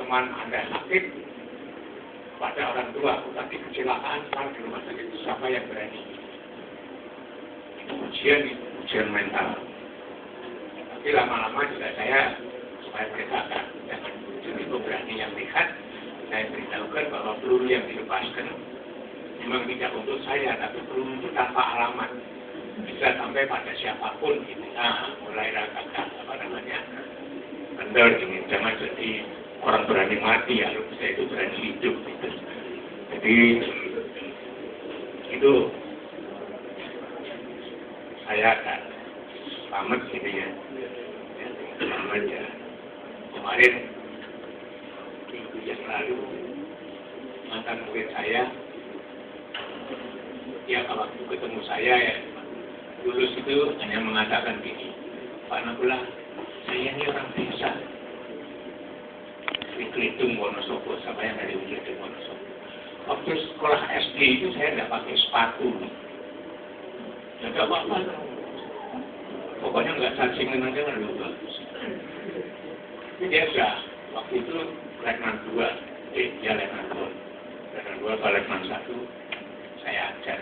teman Anda sakit pada orang tua, tapi kecelakaan sekarang di rumah sakit, siapa yang berani? Itu ujian mental. Tapi lama-lama juga saya, supaya mereka jangan cukup berani yang lihat, saya beritahukan bahwa peluru yang dilepaskan memang tidak untuk saya, tapi peluru itu tanpa alamat. Bisa sampai pada siapapun gitu. Nah, mulai rasakan kendor ini, jangan jadi orang berani mati, ya saya itu berani hidup gitu. Jadi itu saya agak selamat gitu ya, selamat ya. Kemarin minggu yang lalu mantan murid saya, ya kalau ketemu saya ya lulus itu hanya mengatakan gini, Pak Nabila, saya ini orang desa di Klitung Wonosobo, sama yang dari Klitung Wonosobo. Waktu sekolah SD itu saya tidak pakai sepatu, tidak apa-apa, pokoknya nggak cacingan aja nggak lupa. Dia sudah waktu itu Letnan 2, dia Letnan 2 ke Letnan 1, saya ajar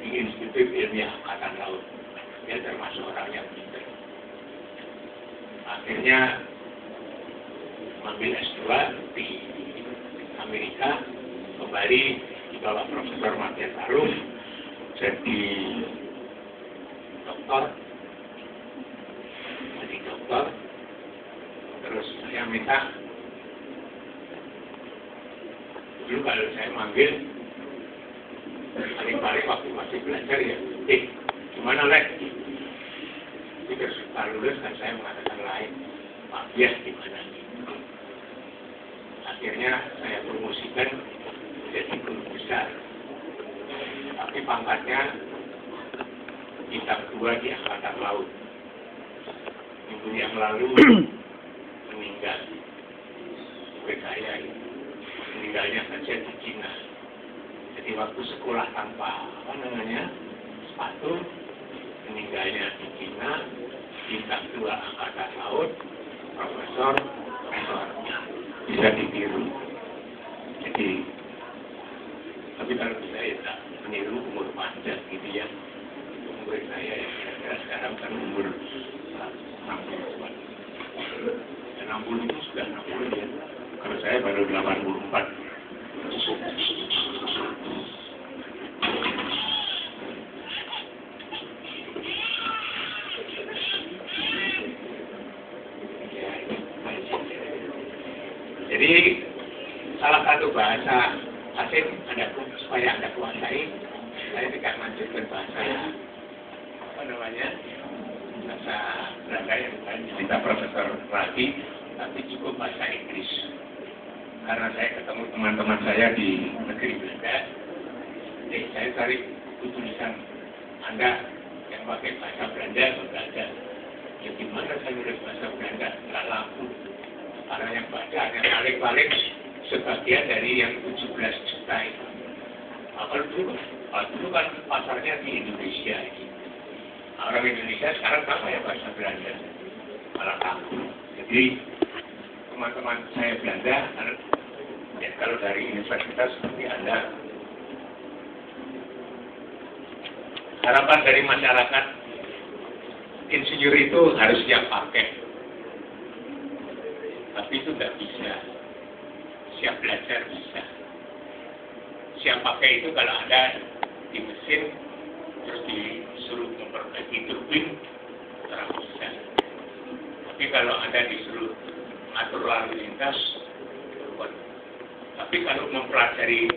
di Institut Ilmiah Angkatan Laut. Dia termasuk orang yang pintar. Akhirnya mengambil S2 di Amerika, kembali di bawah Profesor Matias Arum, jadi doktor. Terus saya minta, dulu kalau saya manggil, paling-paling waktu masih belajar ya, gimana Lek? Terus kalau lulus kan saya mengatakan lain, Pak Bias gimana? Akhirnya saya promosikan menjadi guru besar, tapi pangkatnya bintang 2 di Angkatan Laut. Minggu yang lalu meninggal, murid saya meninggalnya saja di Cina. Jadi waktu sekolah tanpa sepatu, meninggalnya di Cina, bintang 2 Angkatan Laut, profesornya bisa ditiru. Jadi, tapi kalau bisa ya tak meniru umur panjang gitu ya. Umur saya yang kira-kira sekarang kan umur 60. Dan 60 itu sudah 60 ya. Kalau saya baru 84. Jadi salah satu bahasa asing supaya Anda kuasai, saya tidak lanjutkan bahasa bahasa Belanda yang bukan cerita Profesor lagi, tapi cukup bahasa Inggris. Karena saya ketemu teman-teman saya di negeri Belanda, jadi saya cari tulisan Anda yang pakai bahasa Belanda atau Belanda. Ya gimana saya nulis bahasa Belanda? Nggak laku. Karena yang baca hanya paling-paling sebagian dari yang 17 juta itu. Kalau dulu kan pasarnya di Indonesia ini. Orang Indonesia sekarang apa ya bahasa Belanda? Malah laku. Jadi teman-teman saya Belanda, ya kalau dari universitas seperti Anda, harapan dari masyarakat, insinyur itu harus siap pakai. Tapi itu tidak bisa. Siap belajar bisa. Siap pakai itu kalau ada di mesin, terus disuruh memperbaiki turbin, orang bisa. Tapi kalau ada disuruh atur lalu lintas, tapi kalau mempelajari